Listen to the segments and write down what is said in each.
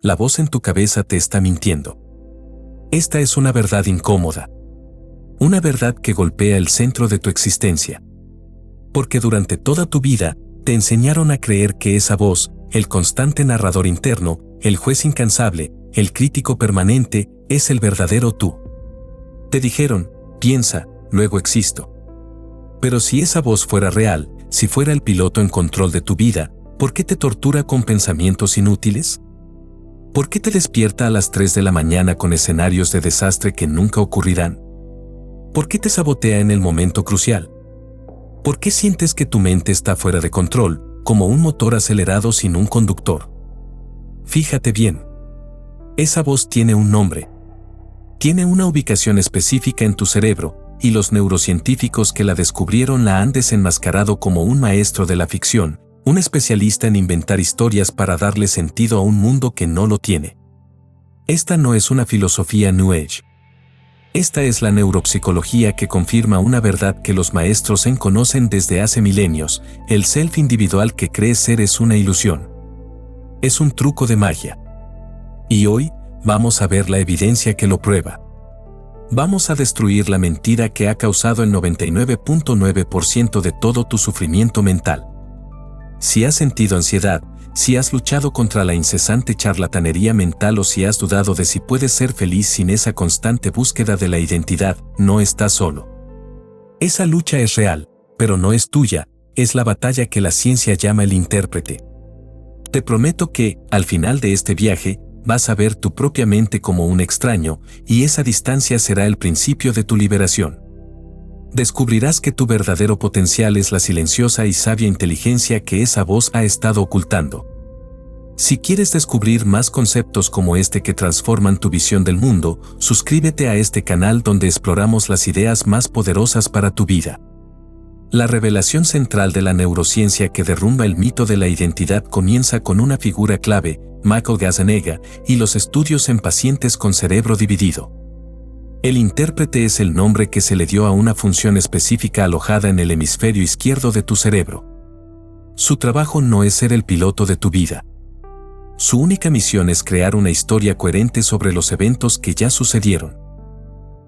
la voz en tu cabeza te está mintiendo. Esta es una verdad incómoda. Una verdad que golpea el centro de tu existencia. Porque durante toda tu vida, te enseñaron a creer que esa voz, el constante narrador interno, el juez incansable, el crítico permanente, es el verdadero tú. Te dijeron, piensa, luego existo. Pero si esa voz fuera real, si fuera el piloto en control de tu vida, ¿por qué te tortura con pensamientos inútiles? ¿Por qué te despierta a las 3 de la mañana con escenarios de desastre que nunca ocurrirán? ¿Por qué te sabotea en el momento crucial? ¿Por qué sientes que tu mente está fuera de control, como un motor acelerado sin un conductor? Fíjate bien. Esa voz tiene un nombre. Tiene una ubicación específica en tu cerebro, y los neurocientíficos que la descubrieron la han desenmascarado como un maestro de la ficción, un especialista en inventar historias para darle sentido a un mundo que no lo tiene. Esta no es una filosofía New Age. Esta es la neuropsicología que confirma una verdad que los maestros Zen conocen desde hace milenios: el self individual que cree ser es una ilusión. Es un truco de magia. Y hoy, vamos a ver la evidencia que lo prueba. Vamos a destruir la mentira que ha causado el 99.9% de todo tu sufrimiento mental. Si has sentido ansiedad, si has luchado contra la incesante charlatanería mental o si has dudado de si puedes ser feliz sin esa constante búsqueda de la identidad, no estás solo. Esa lucha es real, pero no es tuya, es la batalla que la ciencia llama el intérprete. Te prometo que, al final de este viaje, vas a ver tu propia mente como un extraño, y esa distancia será el principio de tu liberación. Descubrirás que tu verdadero potencial es la silenciosa y sabia inteligencia que esa voz ha estado ocultando. Si quieres descubrir más conceptos como este que transforman tu visión del mundo, suscríbete a este canal donde exploramos las ideas más poderosas para tu vida. La revelación central de la neurociencia que derrumba el mito de la identidad comienza con una figura clave, Michael Gazzaniga, y los estudios en pacientes con cerebro dividido. El intérprete es el nombre que se le dio a una función específica alojada en el hemisferio izquierdo de tu cerebro. Su trabajo no es ser el piloto de tu vida. Su única misión es crear una historia coherente sobre los eventos que ya sucedieron.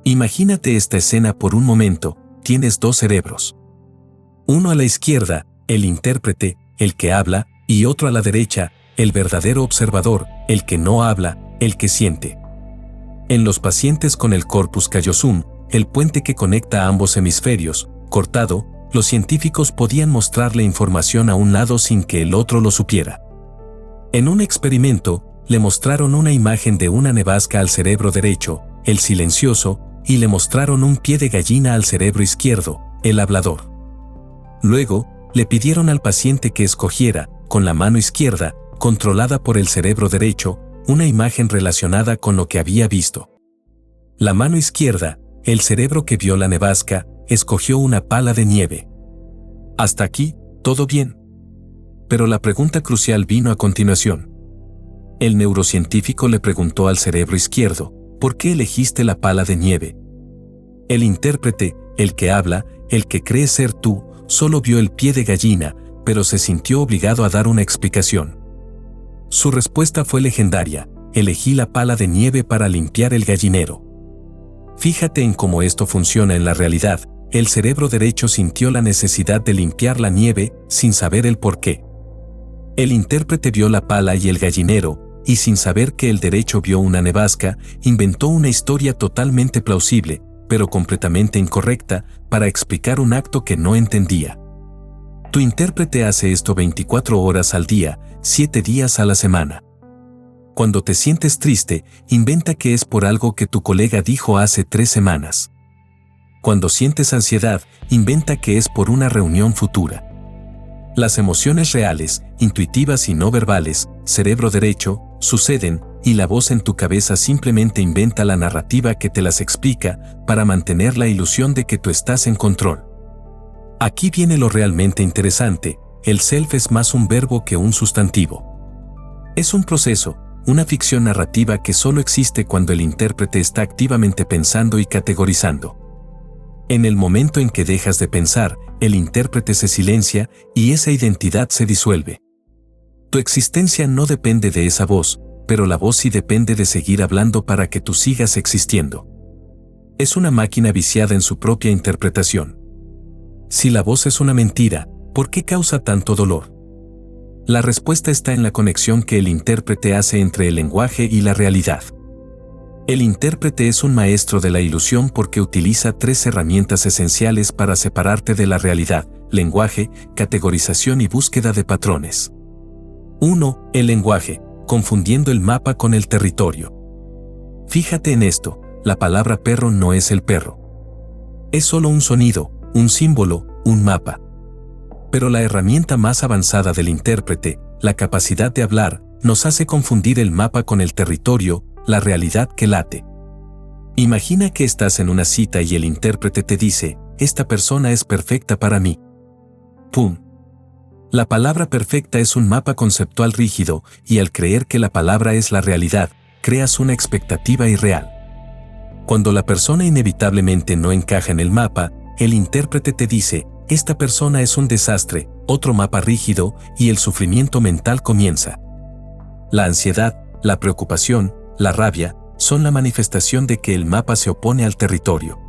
Imagínate esta escena por un momento: tienes dos cerebros. Uno a la izquierda, el intérprete, el que habla, y otro a la derecha, el verdadero observador, el que no habla, el que siente. En los pacientes con el corpus callosum, el puente que conecta a ambos hemisferios, cortado, los científicos podían mostrarle información a un lado sin que el otro lo supiera. En un experimento, le mostraron una imagen de una nevasca al cerebro derecho, el silencioso, y le mostraron un pie de gallina al cerebro izquierdo, el hablador. Luego, le pidieron al paciente que escogiera, con la mano izquierda, controlada por el cerebro derecho, una imagen relacionada con lo que había visto. La mano izquierda, el cerebro que vio la nevasca, escogió una pala de nieve. Hasta aquí, todo bien. Pero la pregunta crucial vino a continuación. El neurocientífico le preguntó al cerebro izquierdo: ¿por qué elegiste la pala de nieve? El intérprete, el que habla, el que cree ser tú, solo vio el pie de gallina, pero se sintió obligado a dar una explicación. Su respuesta fue legendaria: elegí la pala de nieve para limpiar el gallinero. Fíjate en cómo esto funciona en la realidad. El cerebro derecho sintió la necesidad de limpiar la nieve, sin saber el por qué. El intérprete vio la pala y el gallinero, y sin saber que el derecho vio una nevasca, inventó una historia totalmente plausible, pero completamente incorrecta, para explicar un acto que no entendía. Tu intérprete hace esto 24 horas al día, 7 días a la semana. Cuando te sientes triste, inventa que es por algo que tu colega dijo hace 3 semanas. Cuando sientes ansiedad, inventa que es por una reunión futura. Las emociones reales, intuitivas y no verbales, cerebro derecho, suceden, y la voz en tu cabeza simplemente inventa la narrativa que te las explica para mantener la ilusión de que tú estás en control. Aquí viene lo realmente interesante: el self es más un verbo que un sustantivo. Es un proceso, una ficción narrativa que solo existe cuando el intérprete está activamente pensando y categorizando. En el momento en que dejas de pensar, el intérprete se silencia y esa identidad se disuelve. Tu existencia no depende de esa voz, pero la voz sí depende de seguir hablando para que tú sigas existiendo. Es una máquina viciada en su propia interpretación. Si la voz es una mentira, ¿por qué causa tanto dolor? La respuesta está en la conexión que el intérprete hace entre el lenguaje y la realidad. El intérprete es un maestro de la ilusión porque utiliza 3 herramientas esenciales para separarte de la realidad: lenguaje, categorización y búsqueda de patrones. 1. El lenguaje, confundiendo el mapa con el territorio. Fíjate en esto, la palabra perro no es el perro. Es solo un sonido, un símbolo, un mapa. Pero la herramienta más avanzada del intérprete, la capacidad de hablar, nos hace confundir el mapa con el territorio, la realidad que late. Imagina que estás en una cita y el intérprete te dice: esta persona es perfecta para mí. ¡Pum! La palabra perfecta es un mapa conceptual rígido, y al creer que la palabra es la realidad, creas una expectativa irreal. Cuando la persona inevitablemente no encaja en el mapa, el intérprete te dice: esta persona es un desastre, otro mapa rígido, y el sufrimiento mental comienza. La ansiedad, la preocupación, la rabia, son la manifestación de que el mapa se opone al territorio.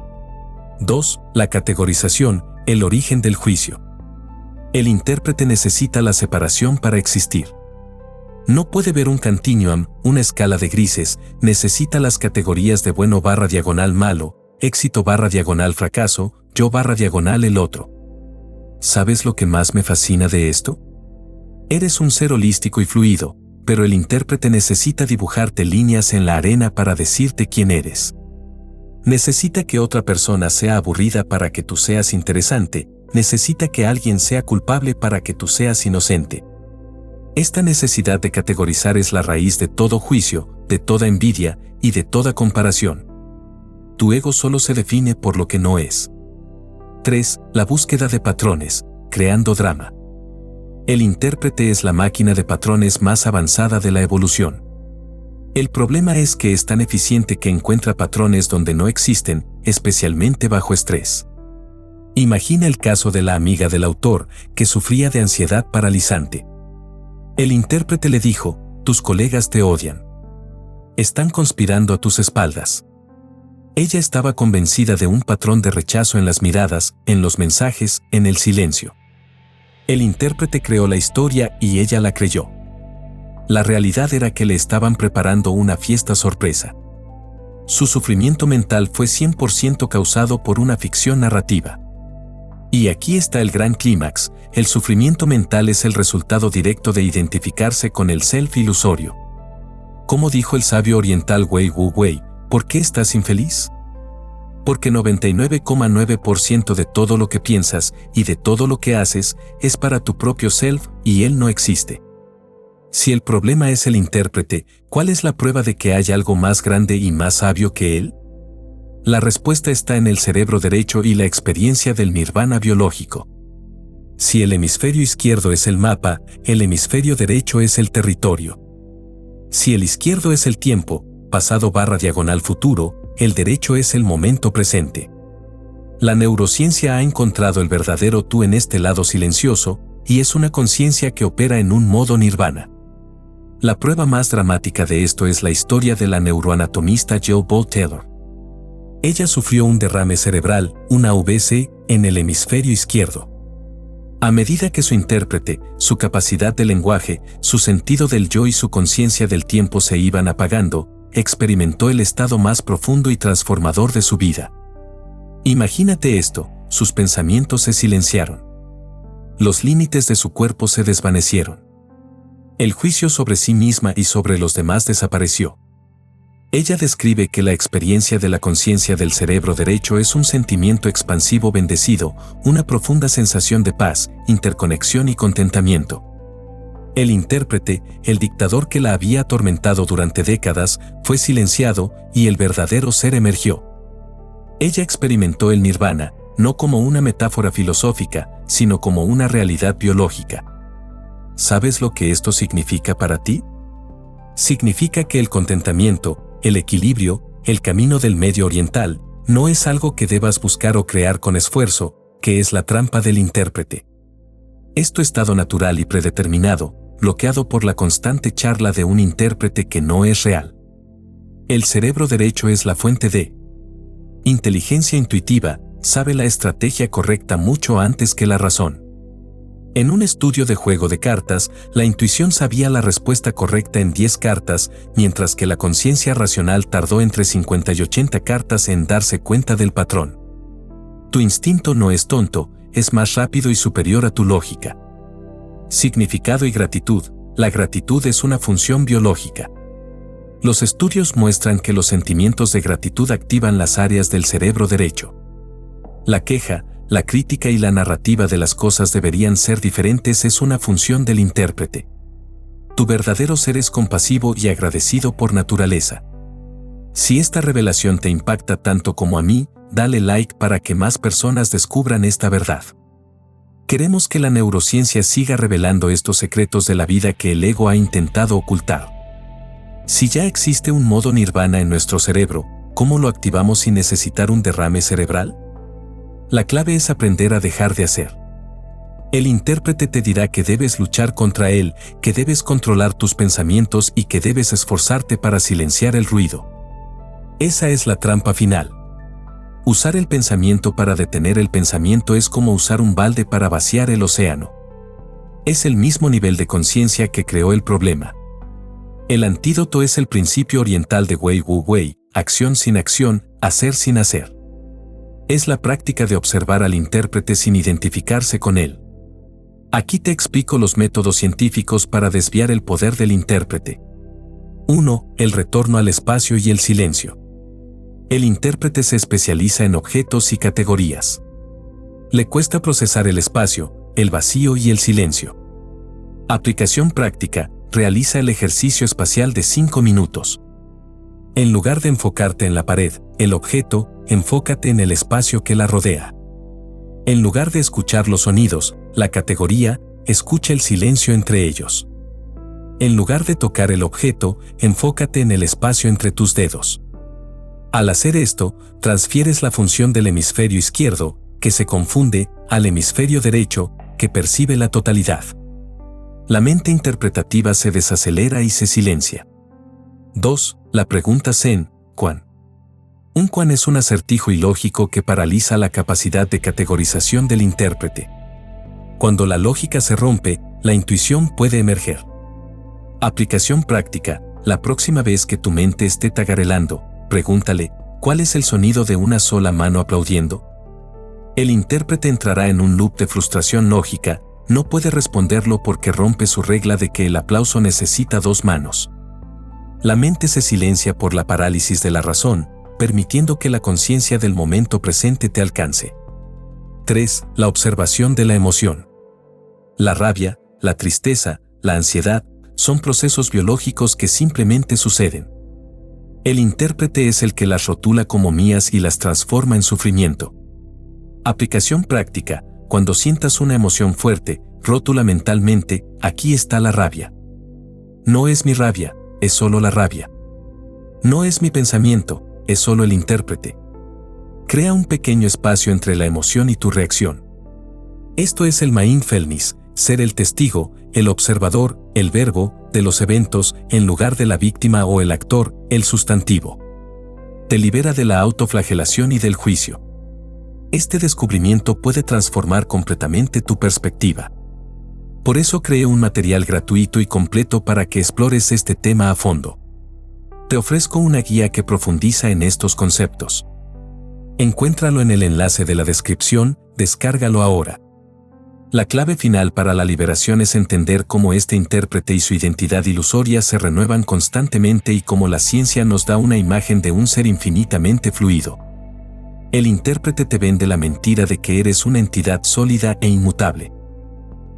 2. La categorización, el origen del juicio. El intérprete necesita la separación para existir. No puede ver un continuum, una escala de grises, necesita las categorías de bueno / malo, éxito / fracaso, yo / el otro. ¿Sabes lo que más me fascina de esto? Eres un ser holístico y fluido, pero el intérprete necesita dibujarte líneas en la arena para decirte quién eres. Necesita que otra persona sea aburrida para que tú seas interesante, necesita que alguien sea culpable para que tú seas inocente. Esta necesidad de categorizar es la raíz de todo juicio, de toda envidia y de toda comparación. Tu ego solo se define por lo que no es. 3. La búsqueda de patrones, creando drama. El intérprete es la máquina de patrones más avanzada de la evolución. El problema es que es tan eficiente que encuentra patrones donde no existen, especialmente bajo estrés. Imagina el caso de la amiga del autor, que sufría de ansiedad paralizante. El intérprete le dijo: tus colegas te odian. Están conspirando a tus espaldas. Ella estaba convencida de un patrón de rechazo en las miradas, en los mensajes, en el silencio. El intérprete creó la historia y ella la creyó. La realidad era que le estaban preparando una fiesta sorpresa. Su sufrimiento mental fue 100% causado por una ficción narrativa. Y aquí está el gran clímax: el sufrimiento mental es el resultado directo de identificarse con el self ilusorio. Como dijo el sabio oriental Wei Wu Wei, ¿por qué estás infeliz? Porque 99,9% de todo lo que piensas y de todo lo que haces es para tu propio self y él no existe. Si el problema es el intérprete, ¿cuál es la prueba de que hay algo más grande y más sabio que él? La respuesta está en el cerebro derecho y la experiencia del nirvana biológico. Si el hemisferio izquierdo es el mapa, el hemisferio derecho es el territorio. Si el izquierdo es el tiempo, pasado / futuro, el derecho es el momento presente. La neurociencia ha encontrado el verdadero tú en este lado silencioso, y es una conciencia que opera en un modo nirvana. La prueba más dramática de esto es la historia de la neuroanatomista Jill Bolte Taylor. Ella sufrió un derrame cerebral, una AVC, en el hemisferio izquierdo. A medida que su intérprete, su capacidad de lenguaje, su sentido del yo y su conciencia del tiempo se iban apagando, experimentó el estado más profundo y transformador de su vida. Imagínate esto: sus pensamientos se silenciaron. Los límites de su cuerpo se desvanecieron. El juicio sobre sí misma y sobre los demás desapareció. Ella describe que la experiencia de la conciencia del cerebro derecho es un sentimiento expansivo bendecido, una profunda sensación de paz, interconexión y contentamiento. El intérprete, el dictador que la había atormentado durante décadas, fue silenciado y el verdadero ser emergió. Ella experimentó el nirvana, no como una metáfora filosófica, sino como una realidad biológica. ¿Sabes lo que esto significa para ti? Significa que el contentamiento, el equilibrio, el camino del medio oriental, no es algo que debas buscar o crear con esfuerzo, que es la trampa del intérprete. Es tu estado natural y predeterminado, bloqueado por la constante charla de un intérprete que no es real. El cerebro derecho es la fuente de inteligencia intuitiva, sabe la estrategia correcta mucho antes que la razón. En un estudio de juego de cartas, la intuición sabía la respuesta correcta en 10 cartas, mientras que la conciencia racional tardó entre 50 y 80 cartas en darse cuenta del patrón. Tu instinto no es tonto, es más rápido y superior a tu lógica. Significado y gratitud. La gratitud es una función biológica. Los estudios muestran que los sentimientos de gratitud activan las áreas del cerebro derecho. La queja, la crítica y la narrativa de las cosas deberían ser diferentes es una función del intérprete. Tu verdadero ser es compasivo y agradecido por naturaleza. Si esta revelación te impacta tanto como a mí, dale like para que más personas descubran esta verdad. Queremos que la neurociencia siga revelando estos secretos de la vida que el ego ha intentado ocultar. Si ya existe un modo nirvana en nuestro cerebro, ¿cómo lo activamos sin necesitar un derrame cerebral? La clave es aprender a dejar de hacer. El intérprete te dirá que debes luchar contra él, que debes controlar tus pensamientos y que debes esforzarte para silenciar el ruido. Esa es la trampa final. Usar el pensamiento para detener el pensamiento es como usar un balde para vaciar el océano. Es el mismo nivel de conciencia que creó el problema. El antídoto es el principio oriental de Wei Wu Wei, acción sin acción, hacer sin hacer. Es la práctica de observar al intérprete sin identificarse con él. Aquí te explico los métodos científicos para desviar el poder del intérprete. 1. El retorno al espacio y el silencio. El intérprete se especializa en objetos y categorías. Le cuesta procesar el espacio, el vacío y el silencio. Aplicación práctica. Realiza el ejercicio espacial de 5 minutos. En lugar de enfocarte en la pared, el objeto, enfócate en el espacio que la rodea. En lugar de escuchar los sonidos, la categoría, escucha el silencio entre ellos. En lugar de tocar el objeto, enfócate en el espacio entre tus dedos. Al hacer esto, transfieres la función del hemisferio izquierdo, que se confunde, al hemisferio derecho, que percibe la totalidad. La mente interpretativa se desacelera y se silencia. 2. La pregunta Zen, ¿cuán? Un cuán es un acertijo ilógico que paraliza la capacidad de categorización del intérprete. Cuando la lógica se rompe, la intuición puede emerger. Aplicación práctica. La próxima vez que tu mente esté tagarelando, pregúntale, ¿cuál es el sonido de una sola mano aplaudiendo? El intérprete entrará en un loop de frustración lógica, no puede responderlo porque rompe su regla de que el aplauso necesita 2 manos. La mente se silencia por la parálisis de la razón, permitiendo que la conciencia del momento presente te alcance. 3. La observación de la emoción. La rabia, la tristeza, la ansiedad, son procesos biológicos que simplemente suceden. El intérprete es el que las rotula como mías y las transforma en sufrimiento. Aplicación práctica. Cuando sientas una emoción fuerte, rótula mentalmente, aquí está la rabia. No es mi rabia, es solo la rabia. No es mi pensamiento, es solo el intérprete. Crea un pequeño espacio entre la emoción y tu reacción. Esto es el mindfulness, ser el testigo, el observador, el verbo, de los eventos, en lugar de la víctima o el actor, el sustantivo. Te libera de la autoflagelación y del juicio. Este descubrimiento puede transformar completamente tu perspectiva. Por eso creé un material gratuito y completo para que explores este tema a fondo. Te ofrezco una guía que profundiza en estos conceptos. Encuéntralo en el enlace de la descripción, descárgalo ahora. La clave final para la liberación es entender cómo este intérprete y su identidad ilusoria se renuevan constantemente y cómo la ciencia nos da una imagen de un ser infinitamente fluido. El intérprete te vende la mentira de que eres una entidad sólida e inmutable.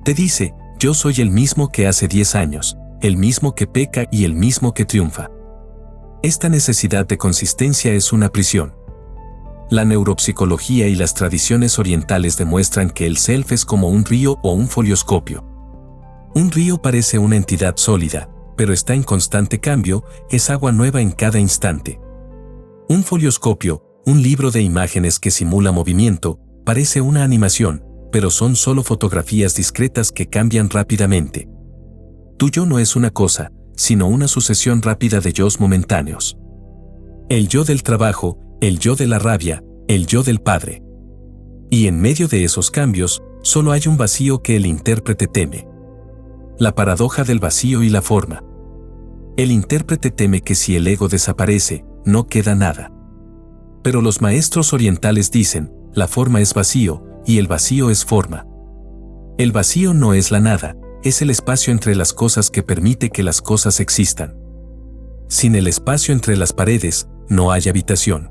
Te dice, yo soy el mismo que hace 10 años, el mismo que peca y el mismo que triunfa. Esta necesidad de consistencia es una prisión. La neuropsicología y las tradiciones orientales demuestran que el self es como un río o un folioscopio. Un río parece una entidad sólida, pero está en constante cambio, es agua nueva en cada instante. Un folioscopio, un libro de imágenes que simula movimiento, parece una animación, pero son solo fotografías discretas que cambian rápidamente. Tu yo no es una cosa, sino una sucesión rápida de yos momentáneos. El yo del trabajo, el yo de la rabia, el yo del padre. Y en medio de esos cambios, solo hay un vacío que el intérprete teme. La paradoja del vacío y la forma. El intérprete teme que si el ego desaparece, no queda nada. Pero los maestros orientales dicen, la forma es vacío, y el vacío es forma. El vacío no es la nada, es el espacio entre las cosas que permite que las cosas existan. Sin el espacio entre las paredes, no hay habitación.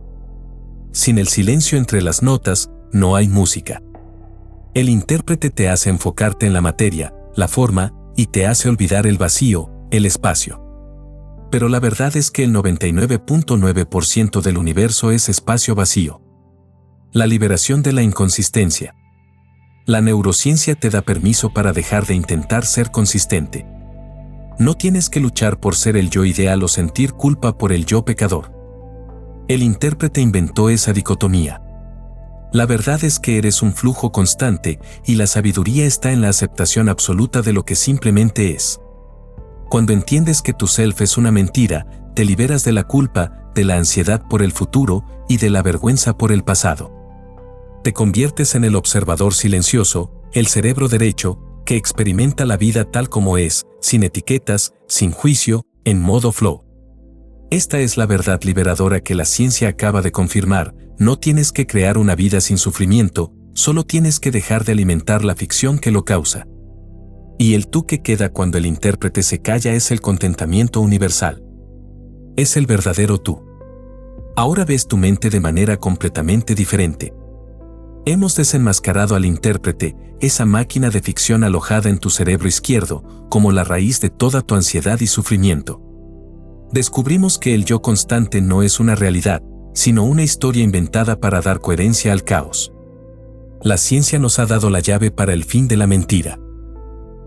Sin el silencio entre las notas, no hay música. El intérprete te hace enfocarte en la materia, la forma, y te hace olvidar el vacío, el espacio. Pero la verdad es que el 99.9% del universo es espacio vacío. La liberación de la inconsistencia. La neurociencia te da permiso para dejar de intentar ser consistente. No tienes que luchar por ser el yo ideal o sentir culpa por el yo pecador. El intérprete inventó esa dicotomía. La verdad es que eres un flujo constante y la sabiduría está en la aceptación absoluta de lo que simplemente es. Cuando entiendes que tu self es una mentira, te liberas de la culpa, de la ansiedad por el futuro y de la vergüenza por el pasado. Te conviertes en el observador silencioso, el cerebro derecho, que experimenta la vida tal como es, sin etiquetas, sin juicio, en modo flow. Esta es la verdad liberadora que la ciencia acaba de confirmar. No tienes que crear una vida sin sufrimiento, solo tienes que dejar de alimentar la ficción que lo causa. Y el tú que queda cuando el intérprete se calla es el contentamiento universal. Es el verdadero tú. Ahora ves tu mente de manera completamente diferente. Hemos desenmascarado al intérprete, esa máquina de ficción alojada en tu cerebro izquierdo, como la raíz de toda tu ansiedad y sufrimiento. Descubrimos que el yo constante no es una realidad, sino una historia inventada para dar coherencia al caos. La ciencia nos ha dado la llave para el fin de la mentira.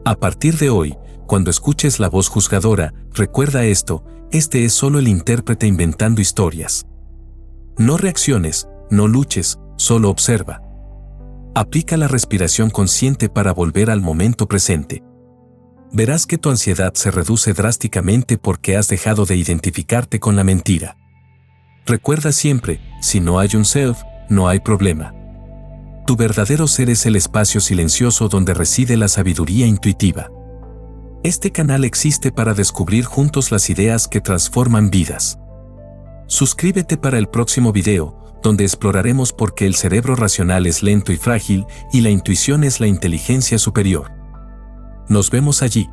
A partir de hoy, cuando escuches la voz juzgadora, recuerda esto, este es solo el intérprete inventando historias. No reacciones, no luches, solo observa. Aplica la respiración consciente para volver al momento presente. Verás que tu ansiedad se reduce drásticamente porque has dejado de identificarte con la mentira. Recuerda siempre, si no hay un self, no hay problema. Tu verdadero ser es el espacio silencioso donde reside la sabiduría intuitiva. Este canal existe para descubrir juntos las ideas que transforman vidas. Suscríbete para el próximo video, donde exploraremos por qué el cerebro racional es lento y frágil y la intuición es la inteligencia superior. Nos vemos allí.